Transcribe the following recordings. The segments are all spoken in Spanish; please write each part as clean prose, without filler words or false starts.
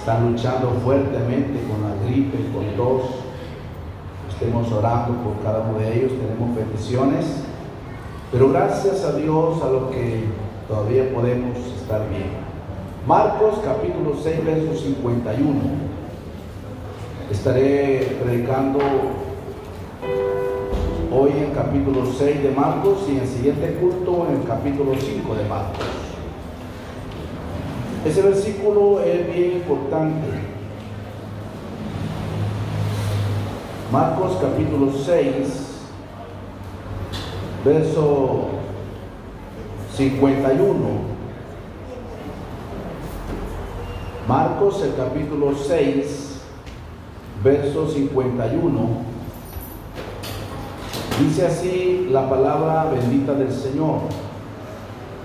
están luchando fuertemente con la gripe, con tos. Estemos orando por cada uno de ellos, tenemos peticiones, pero gracias a Dios a lo que todavía podemos estar bien. Marcos capítulo 6, verso 51. Estaré predicando hoy en el capítulo 6 de Marcos y en el siguiente culto en el capítulo 5 de Marcos. Ese versículo es bien importante. Marcos capítulo 6, verso 51. Marcos el capítulo 6, verso 51. Dice así la palabra bendita del Señor.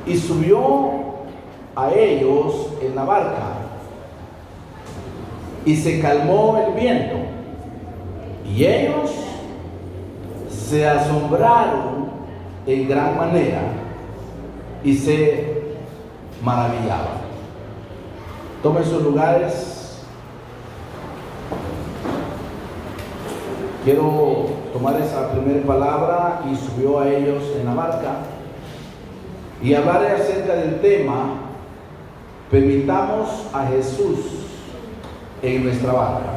Y subió a ellos en la barca, y se calmó el viento, y ellos se asombraron en gran manera y se maravillaban. Tomen sus lugares. Quiero tomar esa primera palabra, y subió a ellos en la barca, y hablaré acerca del tema: permitamos a Jesús en nuestra barca.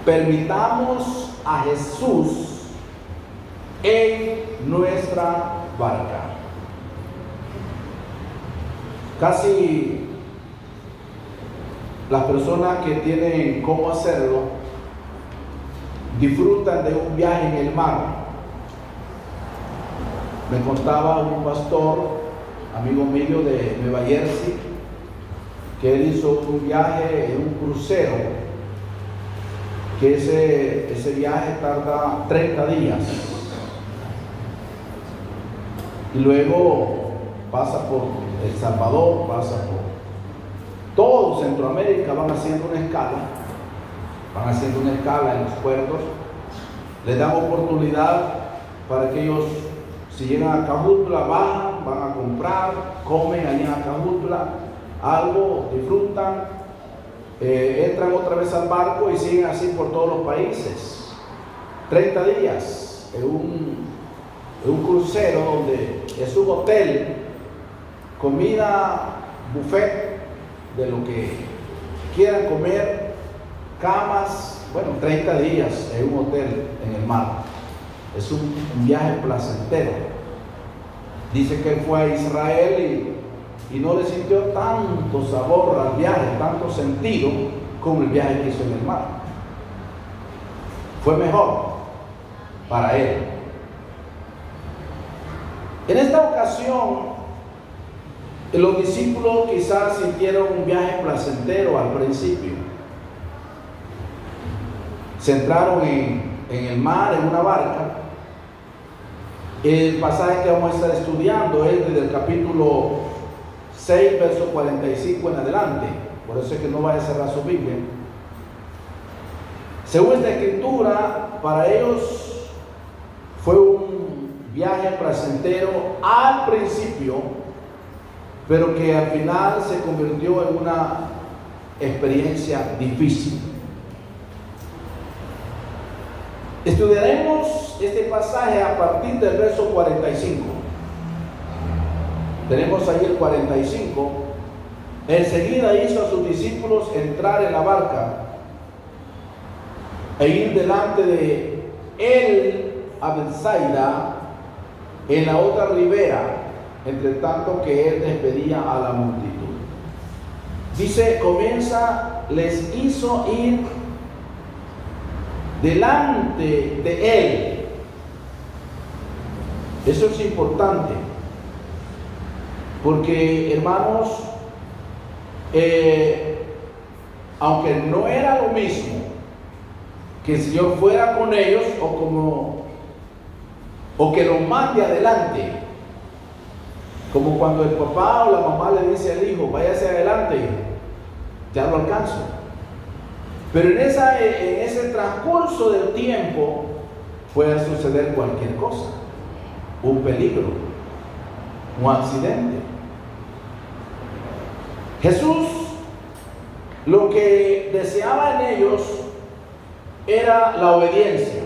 Permitamos a Jesús en nuestra barca. Casi las personas que tienen cómo hacerlo disfrutan de un viaje en el mar. Me contaba un pastor, amigo mío de Nueva Jersey, que él hizo un viaje en un crucero, que ese viaje tarda 30 días, y luego pasa por El Salvador, pasa por todo Centroamérica, van haciendo una escala en los puertos, les dan oportunidad para que ellos, si llegan a Acajutla, van a comprar, comen allí en Acajutla algo, disfrutan, entran otra vez al barco y siguen así por todos los países. 30 días en un crucero donde es un hotel, comida, buffet de lo que quieran comer, camas. Bueno, 30 días en un hotel en el mar. Es un viaje placentero. Dice que él fue a Israel y no le sintió tanto sabor al viaje, tanto sentido como el viaje que hizo en el mar. Fue mejor para él. En esta ocasión, los discípulos quizás sintieron un viaje placentero al principio. Se entraron en el mar, en una barca. El pasaje que vamos a estar estudiando es desde el capítulo 6, verso 45 en adelante. Por eso es que no vaya a cerrar su Biblia. Según esta escritura, para ellos fue un viaje placentero al principio, pero que al final se convirtió en una experiencia difícil. Estudiaremos este pasaje a partir del verso 45. Tenemos ahí el 45. Enseguida hizo a sus discípulos entrar en la barca e ir delante de él a Bethsaida, en la otra ribera, entre tanto que él despedía a la multitud. Dice, les hizo ir delante de él. Eso es importante, porque hermanos, aunque no era lo mismo que el Señor fuera con ellos o que los mande adelante, como cuando el papá o la mamá le dice al hijo, váyase adelante, ya lo alcanzo. Pero en ese transcurso del tiempo puede suceder cualquier cosa, un peligro, un accidente. Jesús Lo que deseaba en ellos era la obediencia.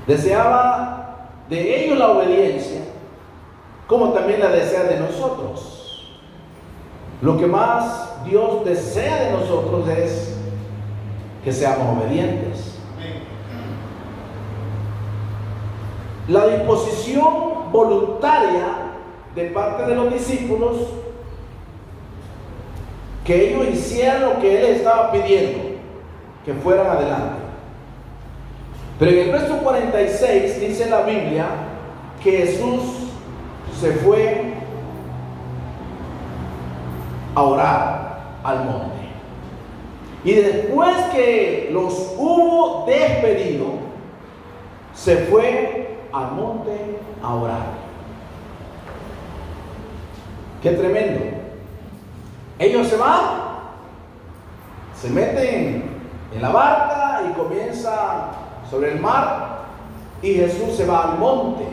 Deseaba de ellos la obediencia, como también la desea de nosotros. Lo que más Dios desea de nosotros es que seamos obedientes. La disposición voluntaria de parte de los discípulos, que ellos hicieran lo que Él estaba pidiendo, que fueran adelante. Pero en el verso 46 dice la Biblia que Jesús se fue a orar al monte. Y después que los hubo despedido, se fue al monte a orar. ¡Qué tremendo! Ellos se van, se meten en la barca y comienzan sobre el mar, y Jesús se va al monte.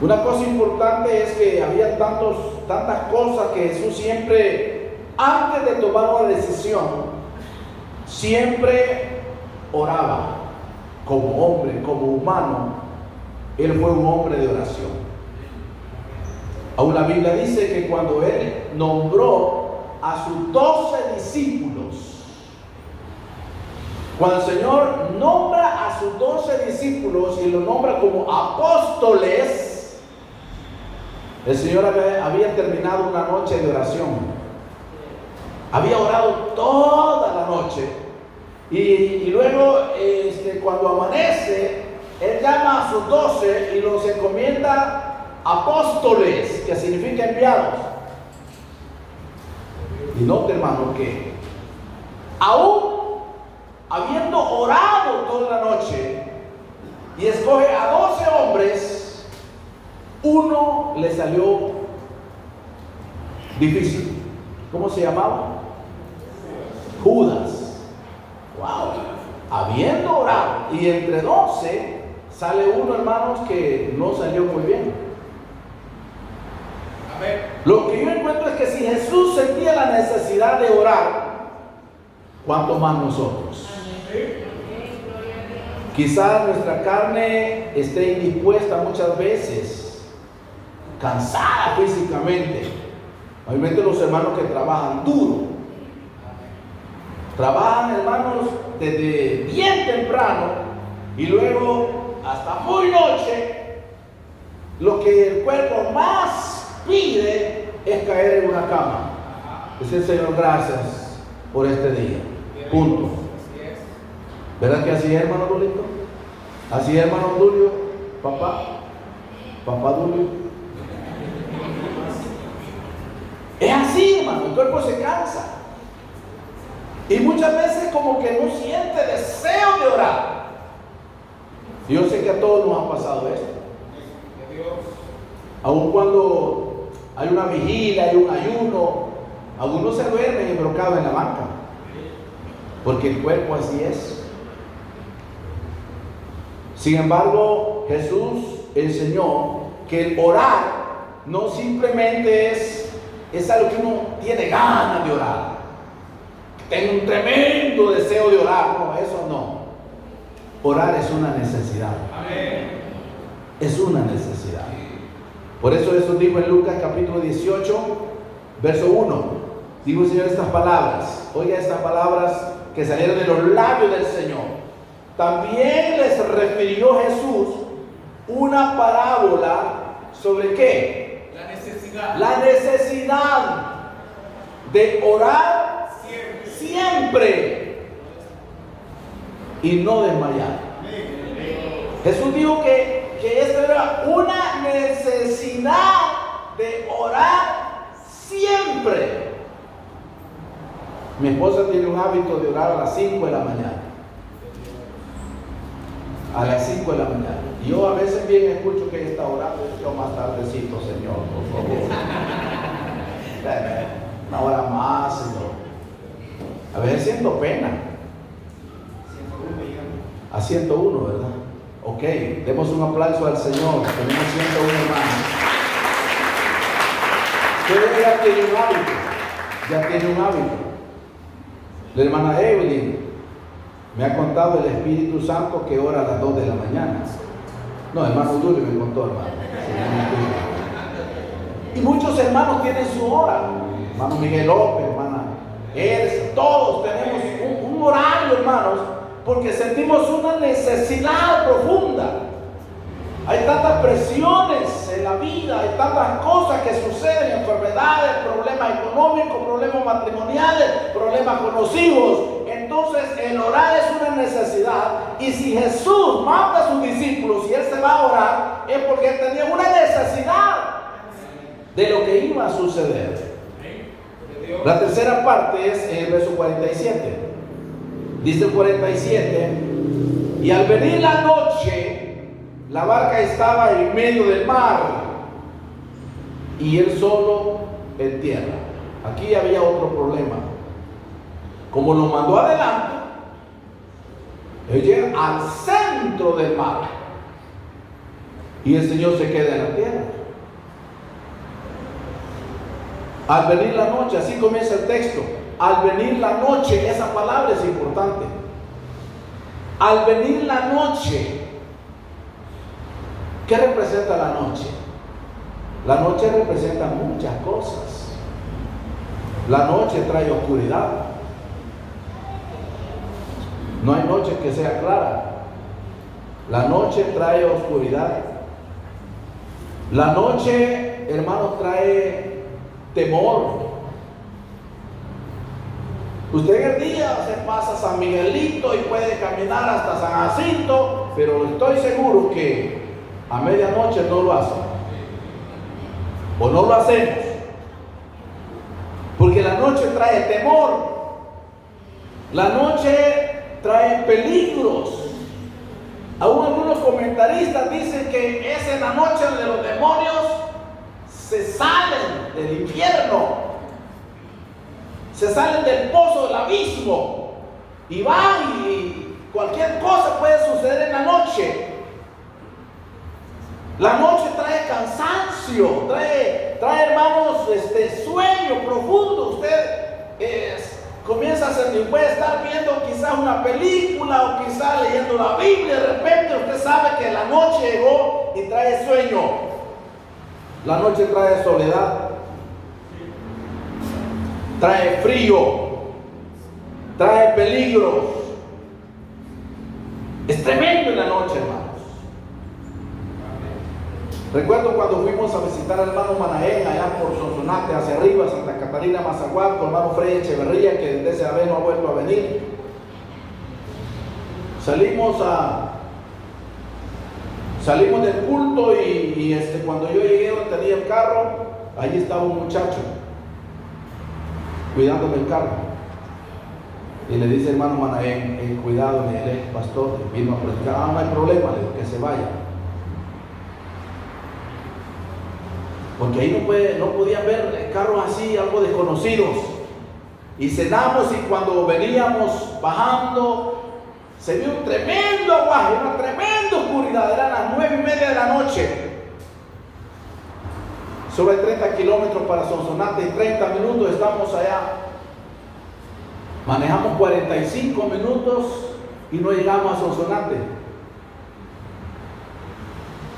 Una cosa importante es que había tantas cosas que Jesús siempre, antes de tomar una decisión, siempre oraba. Como hombre, como humano, Él fue un hombre de oración. Aún la Biblia dice que cuando Él nombró a sus 12 discípulos, cuando el Señor nombra a sus 12 discípulos y los nombra como apóstoles, el Señor había terminado una noche de oración. Había orado toda la noche. Y luego, cuando amanece, Él llama a sus 12 y los encomienda apóstoles, que significa enviados. Y note, hermano, que aún habiendo orado toda la noche y escoge a 12 hombres, uno le salió difícil. ¿Cómo se llamaba? Judas. Wow. Habiendo orado y entre 12 sale uno, hermanos, que no salió muy bien. Lo que yo encuentro es que si Jesús sentía la necesidad de orar, ¿cuánto más nosotros? Quizás nuestra carne esté indispuesta muchas veces, cansada físicamente. Obviamente los hermanos que trabajan duro, trabajan, hermanos, desde bien temprano y luego hasta muy noche. Lo que el cuerpo más pide es caer en una cama. Dice: Señor, gracias por este día. Punto. ¿Verdad que así es, hermano Dulito? Así es, hermano Dulio, papá Dulio. Es así, hermano, el cuerpo se cansa. Y muchas veces como que no siente deseo de orar. Y yo sé que a todos nos ha pasado esto. Aun cuando hay una vigilia, hay un ayuno, algunos se duermen embrocados en la banca, porque el cuerpo así es. Sin embargo, Jesús enseñó que el orar no simplemente es algo que uno tiene ganas de orar, que tengo un tremendo deseo de orar. No, eso no. Orar es una necesidad. Amén. Es una necesidad. Por eso Jesús dijo en Lucas capítulo 18, verso 1, dijo el Señor estas palabras. Oiga estas palabras que salieron de los labios del Señor. También les refirió Jesús una parábola sobre ¿qué? La necesidad. La necesidad de orar siempre y no desmayar. Jesús dijo que esto era una necesidad de orar siempre. Mi esposa tiene un hábito de orar a las 5 de la mañana. A las 5 de la mañana. Y yo a veces bien escucho que ella está orando. Yo más tardecito, Señor, por favor. Una hora más, Señor. A veces siento pena. A 101, ¿verdad? Ok, demos un aplauso al Señor. Tenemos 101 hermanos. Usted tiene un hábito. ya tiene un hábito. La hermana Evelyn me ha contado el Espíritu Santo que ora a las 2 de la mañana. No, hermano Julio me contó, hermano. Y muchos hermanos tienen su hora. Hermano Miguel López, hermana Elsa, todos tenemos un horario, hermanos, porque sentimos una necesidad profunda. Hay tantas presiones en la vida, hay tantas cosas que suceden, enfermedades, problemas económicos, problemas matrimoniales, problemas con los hijos. Entonces el orar es una necesidad, y si Jesús manda a sus discípulos y Él se va a orar, es porque Él tenía una necesidad de lo que iba a suceder. La tercera parte es en el verso 47. Dice el 47: y al venir la noche, la barca estaba en medio del mar y él solo en tierra. Aquí había otro problema. Como lo mandó adelante, él llega al centro del mar y el Señor se queda en la tierra. Al venir la noche, así comienza el texto. Al venir la noche, esa palabra es importante. Al venir la noche, ¿qué representa la noche? La noche representa muchas cosas. La noche trae oscuridad. No hay noche que sea clara. La noche trae oscuridad. La noche, hermanos, trae temor. Usted en el día se pasa a San Miguelito y puede caminar hasta San Jacinto, pero estoy seguro que a medianoche no lo hacen, o no lo hacemos, porque la noche trae temor, la noche trae peligros. Aún algunos comentaristas dicen que es en la noche donde los demonios se salen del infierno, se salen del pozo del abismo y van, y cualquier cosa puede suceder en la noche. La noche trae cansancio, trae hermanos, sueño profundo. Usted comienza a sentir, puede estar viendo quizás una película o quizás leyendo la Biblia, de repente usted sabe que la noche llegó y trae sueño. La noche trae soledad, trae frío, trae peligros. Es tremendo en la noche, hermanos. Recuerdo cuando fuimos a visitar al hermano Manaén allá por Sonsonate, hacia arriba, Santa Catarina, Mazaguac, con el hermano Freddy Echeverría, que desde esa vez no ha vuelto a venir. Salimos del culto y cuando yo llegué donde tenía el carro, allí estaba un muchacho cuidándome el carro. Y le dice el hermano Manaén, cuidado, el pastor vino a predicar. No hay problema, le digo, que se vaya. Porque ahí no podían ver carros así, algo desconocidos. Y cenamos, y cuando veníamos bajando, se vio un tremendo aguaje, una tremenda oscuridad. Eran las 9:30 de la noche. Sobre 30 kilómetros para Sonsonate, y 30 minutos estamos allá. Manejamos 45 minutos y no llegamos a Sonsonate.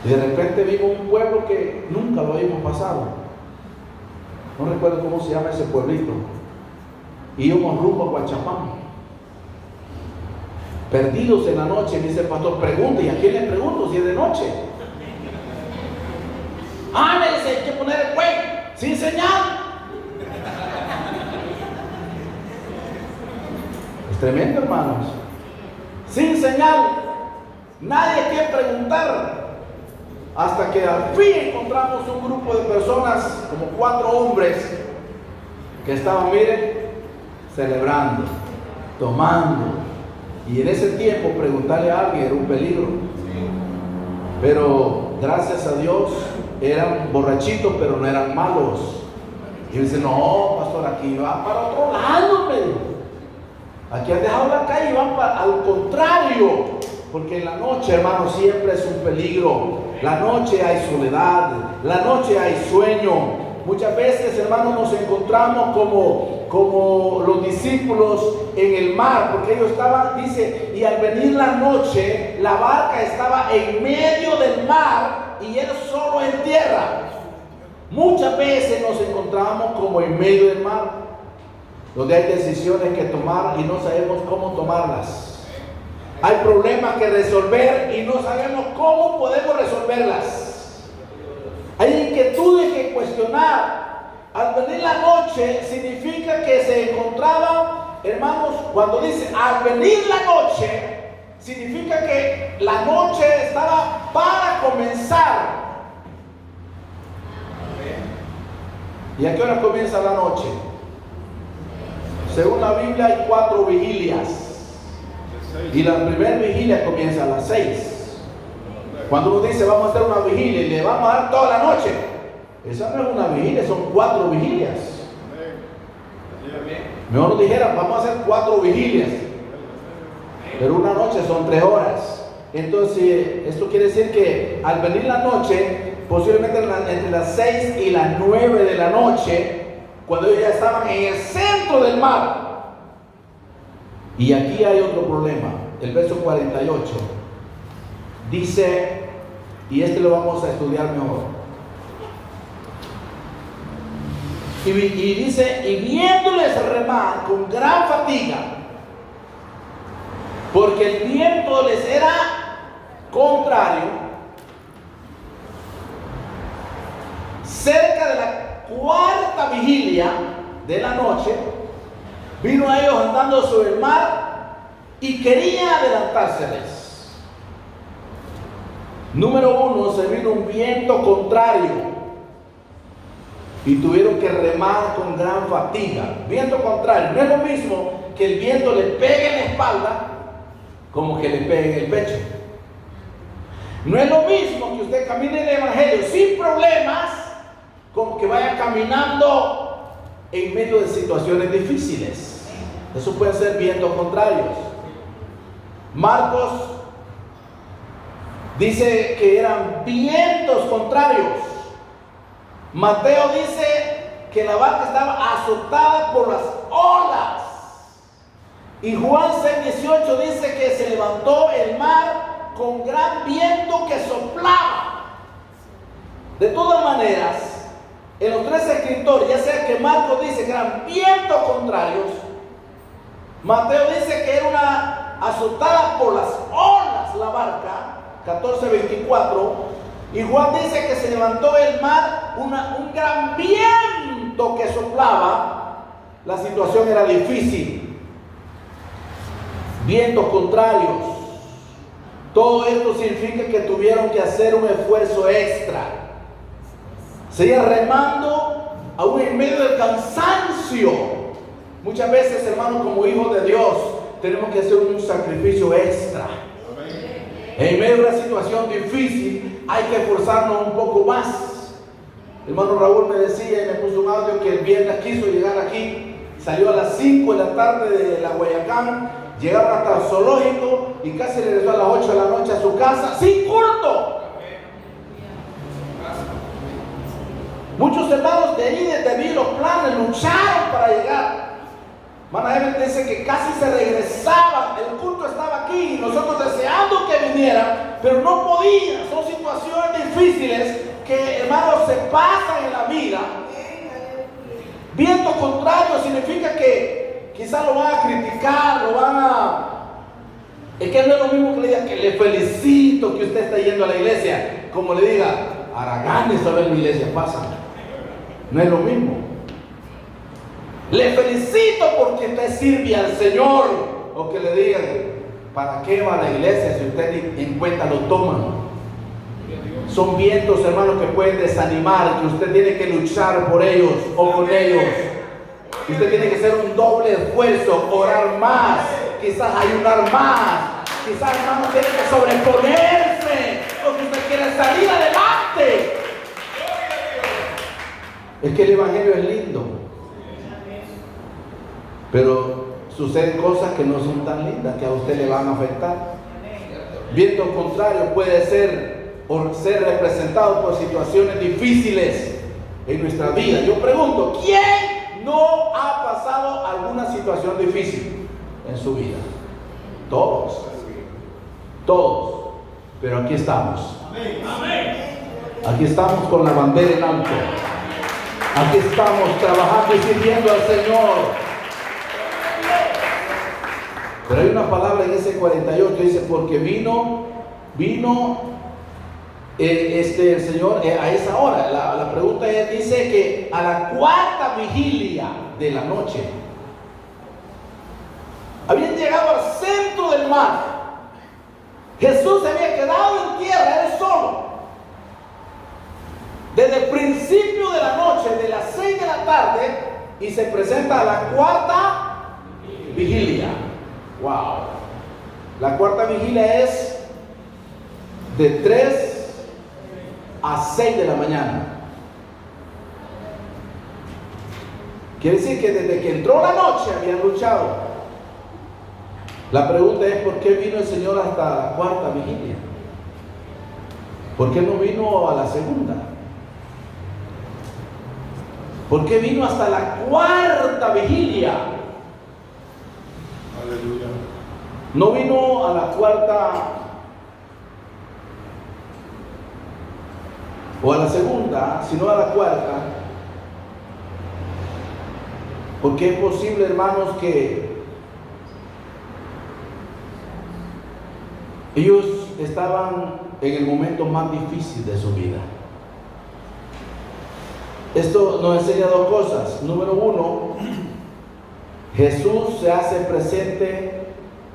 Y de repente vimos un pueblo que nunca lo habíamos pasado. No recuerdo cómo se llama ese pueblito. Y íbamos rumbo a Guachapán. Perdidos en la noche, dice el pastor, pregunte. ¿Y a quién le pregunto si es de noche? Me dice, hay que poner el cuello sin señal. Es tremendo, hermanos. Sin señal. Nadie quiere preguntar. Hasta que al fin encontramos un grupo de personas, como 4 hombres, que estaban, miren, celebrando, tomando. Y en ese tiempo preguntarle a alguien era un peligro. Pero gracias a Dios eran borrachitos, pero no eran malos. Y yo dice, no, pastor, aquí van para otro lado, me dijo. Aquí han dejado la calle y van al contrario. Porque en la noche, hermano, siempre es un peligro. La noche hay soledad, la noche hay sueño. Muchas veces, hermanos, nos encontramos como los discípulos en el mar, porque ellos estaban, dice, y al venir la noche, la barca estaba en medio del mar y él solo en tierra. Muchas veces nos encontramos como en medio del mar, donde hay decisiones que tomar y no sabemos cómo tomarlas. Hay problemas que resolver y no sabemos cómo podemos resolverlas. Hay inquietudes que cuestionar. Al venir la noche significa que se encontraba, hermanos, cuando dice al venir la noche, significa que la noche estaba para comenzar. ¿Y a qué hora comienza la noche? Según la Biblia hay 4 vigilias. Y la primera vigilia comienza a las 6. Cuando uno dice vamos a hacer una vigilia y le vamos a dar toda la noche, esa no es una vigilia, son 4 vigilias. Mejor nos dijeran vamos a hacer 4 vigilias, pero una noche son 3 horas. Entonces esto quiere decir que al venir la noche, posiblemente entre las 6 y las 9 de la noche, cuando ellos ya estaban en el centro del mar. Y aquí hay otro problema. El verso 48 dice, y este lo vamos a estudiar mejor. Y dice, y viéndoles remar con gran fatiga, porque el viento les era contrario, cerca de la 4ª vigilia de la noche, vino a ellos andando sobre el mar y quería adelantárseles. Número 1, se vino un viento contrario y tuvieron que remar con gran fatiga. Viento contrario, no es lo mismo que el viento le pegue en la espalda como que le pegue en el pecho. No es lo mismo que usted camine el evangelio sin problemas como que vaya caminando en medio de situaciones difíciles. Eso puede ser vientos contrarios. Marcos dice que eran vientos contrarios. Mateo dice que la barca estaba azotada por las olas. Y Juan 6:18 dice que se levantó el mar con gran viento que soplaba. De todas maneras, en los 3 escritores, ya sea que Marcos dice que eran vientos contrarios, Mateo dice que era una azotada por las olas la barca, 14:24, y Juan dice que se levantó el mar, un gran viento que soplaba. La situación era difícil. Vientos contrarios. Todo esto significa que tuvieron que hacer un esfuerzo extra. Seguían remando aún en medio del cansancio. Muchas veces, hermanos, como hijos de Dios, tenemos que hacer un sacrificio extra. En medio de una situación difícil, hay que esforzarnos un poco más. El hermano Raúl me decía y me puso un audio que el viernes quiso llegar aquí. Salió a las 5 de la tarde de la Guayacán, llegaron hasta el zoológico y casi regresó a las 8 de la noche a su casa sin culto. Muchos hermanos de ahí, desde vi los planes, lucharon para llegar. Hermana Evelyn dice que casi se regresaban, el culto estaba aquí, nosotros deseando que vinieran, pero no podían. Son situaciones difíciles que, hermanos, se pasan en la vida. Viento contrario significa que quizás lo van a criticar, lo van a... Es que no es lo mismo que le diga que le felicito que usted está yendo a la iglesia, como le diga, haraganes a ver mi iglesia pasa. No es lo mismo. Le felicito porque usted sirve al Señor. O que le digan, ¿para qué va a la iglesia si usted ni en cuenta lo toma? Son vientos, hermanos, que pueden desanimar, que usted tiene que luchar por ellos o con ellos. Usted tiene que hacer un doble esfuerzo, orar más, quizás ayudar más, quizás, hermano, tiene que sobreponerse porque usted quiere salir adelante. Es que el evangelio es lindo, pero suceden cosas que no son tan lindas, que a usted le van a afectar. Viento contrario puede ser o ser representado por situaciones difíciles en nuestra vida. Yo pregunto, ¿quién no ha pasado alguna situación difícil en su vida? Todos. Todos. Pero aquí estamos. Aquí estamos con la bandera en alto. Aquí estamos trabajando y sirviendo al Señor. Pero hay una palabra en ese 48, dice, porque vino el Señor a esa hora. La pregunta es, dice que a la cuarta vigilia de la noche habían llegado al centro del mar. Jesús se había quedado en tierra, él solo. Desde el principio de la noche, de las 6 de la tarde, y se presenta a la cuarta vigilia. Wow. La cuarta vigilia es de 3 a 6 de la mañana. Quiere decir que desde que entró la noche habían luchado. La pregunta es, ¿por qué vino el Señor hasta la cuarta vigilia? ¿Por qué no vino a la segunda? ¿Por qué vino hasta la cuarta vigilia? Aleluya. No vino a la cuarta o a la segunda, sino a la cuarta. Porque es posible, hermanos, que ellos estaban en el momento más difícil de su vida. Esto nos enseña dos cosas. Número uno, Jesús se hace presente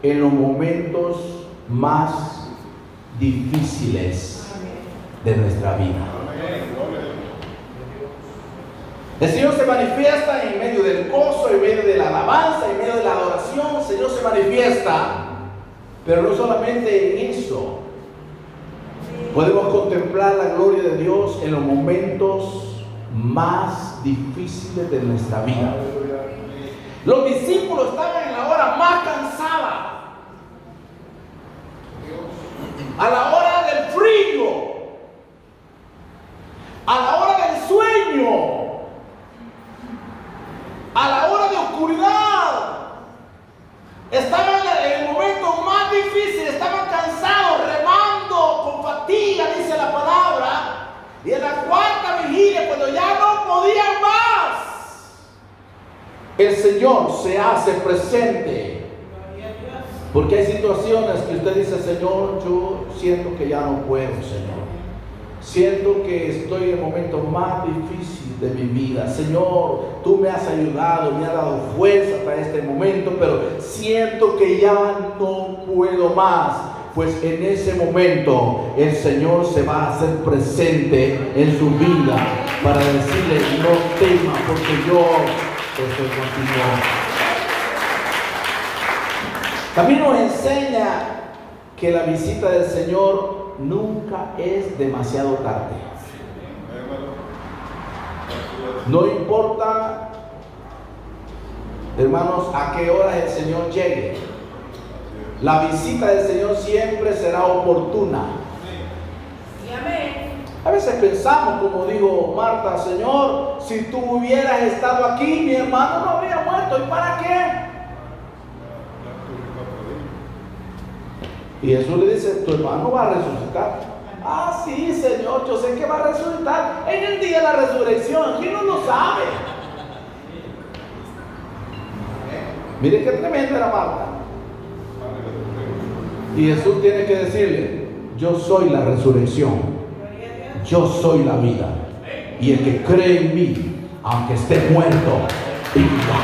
en los momentos más difíciles de nuestra vida. El Señor se manifiesta en medio del gozo, en medio de la alabanza, en medio de la adoración. El Señor se manifiesta. Pero no solamente en eso, podemos contemplar la gloria de Dios en los momentos más difíciles de nuestra vida. Los discípulos estaban en la hora más cansada, a la hora del frío, a la hora del sueño, a la hora de oscuridad. Estaban en el momento más difícil, estaban cansados, remando con fatiga, dice la palabra. Y en la cuarta vigilia, cuando ya no podían más, el Señor se hace presente. Porque hay situaciones que usted dice, Señor, yo siento que ya no puedo, Señor. Siento que estoy en el momento más difícil de mi vida. Señor, tú me has ayudado, me has dado fuerza para este momento, pero siento que ya no puedo más. Pues en ese momento el Señor se va a hacer presente en su vida para decirle, no temas porque yo estoy contigo. También nos enseña que la visita del Señor nunca es demasiado tarde. No importa, hermanos, a qué hora el Señor llegue. La visita del Señor siempre será oportuna. A veces pensamos, como dijo Marta, Señor, si tú hubieras estado aquí, mi hermano no habría muerto. ¿Y para qué? Y Jesús le dice, tu hermano va a resucitar. Ah, sí, Señor, yo sé que va a resucitar en el día de la resurrección. ¿Quién no lo sabe? Mire qué tremenda era Marta. Y Jesús tiene que decirle, yo soy la resurrección, yo soy la vida. Y el que cree en mí, aunque esté muerto, vivirá.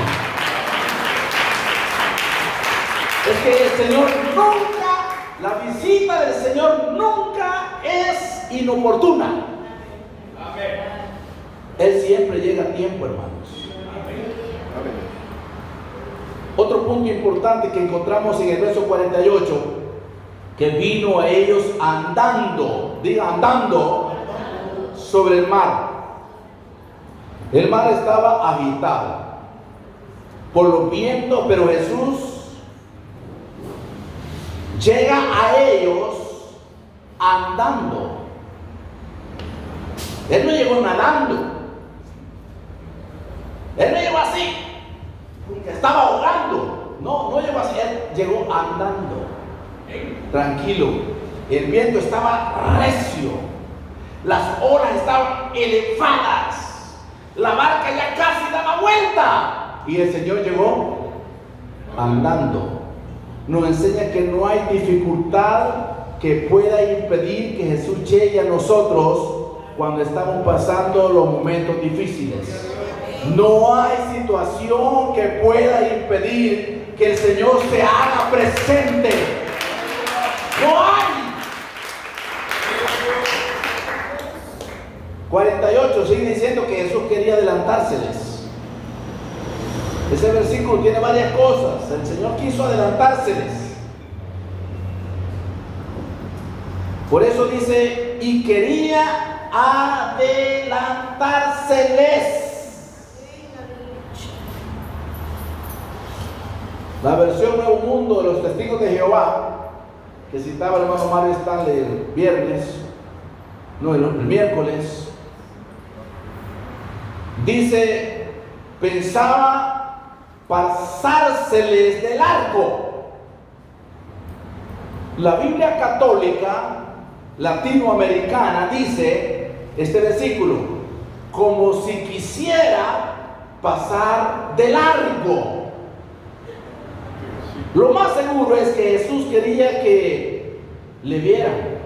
Es que el Señor nunca, la visita del Señor nunca es inoportuna. Él siempre llega a tiempo, hermanos. Otro punto importante que encontramos en el verso 48, que vino a ellos andando, diga andando, sobre el mar. El mar estaba agitado por los vientos, pero Jesús llega a ellos andando. Él no llegó nadando, Él no llegó así, que estaba ahogando. No llegó así, él llegó andando, tranquilo. El viento estaba recio, las olas estaban elevadas, la barca ya casi daba vuelta y el Señor llegó andando. Nos enseña que no hay dificultad que pueda impedir que Jesús llegue a nosotros cuando estamos pasando los momentos difíciles. No hay situación que pueda impedir que el Señor se haga presente. No hay. 48 sigue diciendo que Jesús quería adelantárseles. Ese versículo tiene varias cosas. El Señor quiso adelantárseles. Por eso dice, y quería adelantárseles. La versión Nuevo Mundo de los Testigos de Jehová, que citaba el hermano Mario Stanley el miércoles, dice, pensaba pasárseles de largo. La Biblia católica latinoamericana dice este versículo, como si quisiera pasar de largo. Lo más seguro es que Jesús quería que le vieran.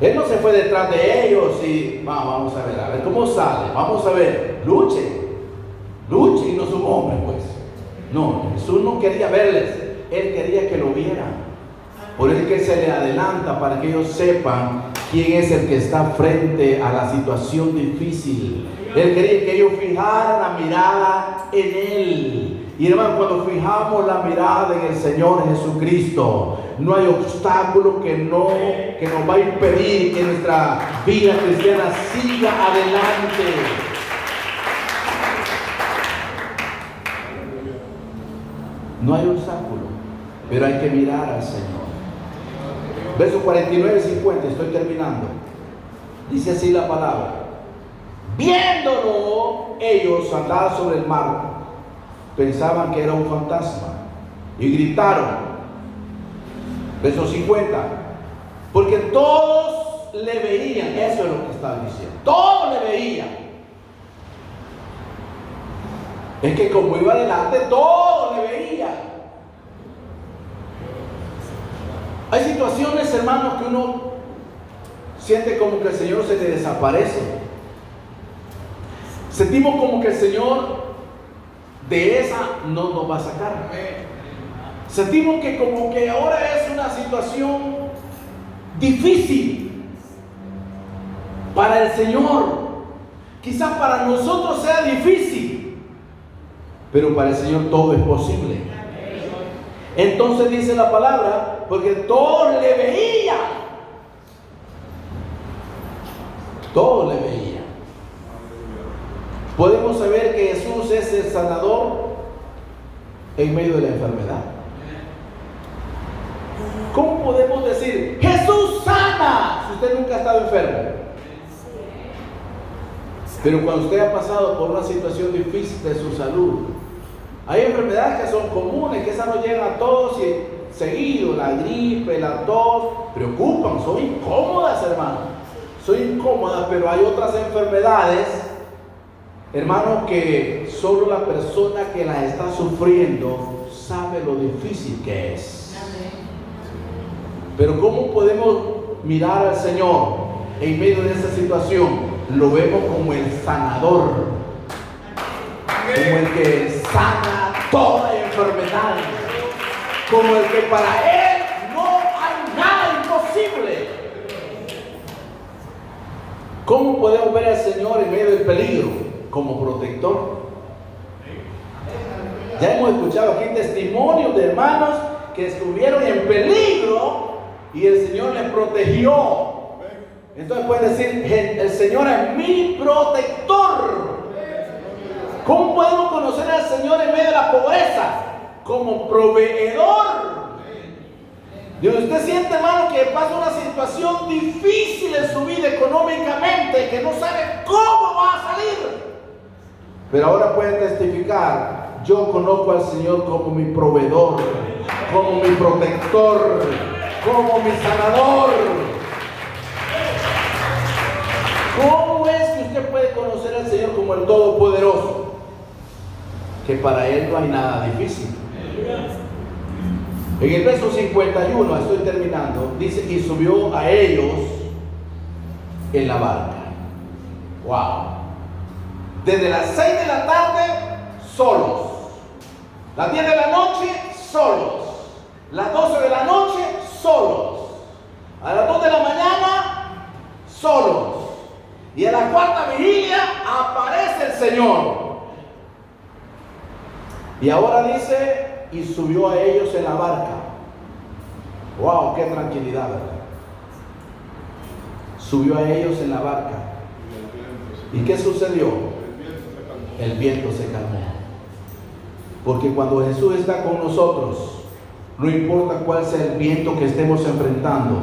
Él no se fue detrás de ellos y vamos a ver cómo sale, vamos a ver, luche y no su hombre, pues. No, Jesús no quería verles, Él quería que lo vieran. Por eso es que se le adelanta para que ellos sepan quién es el que está frente a la situación difícil. Él quería que ellos fijaran la mirada en Él. Y hermano, cuando fijamos la mirada en el Señor Jesucristo, no hay obstáculo que nos va a impedir que nuestra vida cristiana siga adelante. No hay obstáculo, pero hay que mirar al Señor. Versos 49 y 50, estoy terminando. Dice así la palabra. Viéndolo ellos andar sobre el mar, pensaban que era un fantasma y gritaron. Verso 50. Porque todos le veían. Eso es lo que estaba diciendo. Todos le veían. Es que como iba adelante, todos le veían. Hay situaciones, hermanos, que uno siente como que el Señor se le desaparece. Sentimos como que el Señor de esa no nos va a sacar. Sentimos que como que ahora es una situación difícil para el Señor. Quizás para nosotros sea difícil, pero para el Señor todo es posible. Entonces dice la palabra, porque todos le veían. Todos le veían. Podemos saber que Jesús es el sanador en medio de la enfermedad. ¿Cómo podemos decir, Jesús sana, si usted nunca ha estado enfermo? Pero cuando usted ha pasado por una situación difícil de su salud, hay enfermedades que son comunes, que esas no llegan a todos y seguido, la gripe, la tos, preocupan, son incómodas, hermano. Son incómodas, pero hay otras enfermedades, hermano, que solo la persona que las está sufriendo sabe lo difícil que es. Pero ¿cómo podemos mirar al Señor en medio de esa situación? Lo vemos como el sanador, como el que sana toda enfermedad, como el que para Él no hay nada imposible. ¿Cómo podemos ver al Señor en medio del peligro? Como protector. Ya hemos escuchado aquí testimonios de hermanos que estuvieron en peligro y el Señor les protegió. Entonces puede decir, el Señor es mi protector. ¿Cómo podemos conocer al Señor en medio de la pobreza? Como proveedor. Dios, usted siente, hermano, que pasa una situación difícil en su vida económicamente, que no sabe cómo va a salir. Pero ahora pueden testificar: yo conozco al Señor como mi proveedor, como mi protector, como mi sanador. ¿Cómo es que usted puede conocer al Señor como el Todopoderoso? Que para Él no hay nada difícil. En el verso 51, estoy terminando, dice: y subió a ellos en la barca. Wow. Desde las 6 de la tarde, solos. Las 10 de la noche, solos. Las 12 de la noche, solos. A las 2 de la mañana, solos. Y a la cuarta vigilia aparece el Señor. Y ahora dice: y subió a ellos en la barca. Wow, qué tranquilidad, ¿verdad? Subió a ellos en la barca. ¿Y qué sucedió? El viento se calmó. Porque cuando Jesús está con nosotros, no importa cuál sea el viento que estemos enfrentando,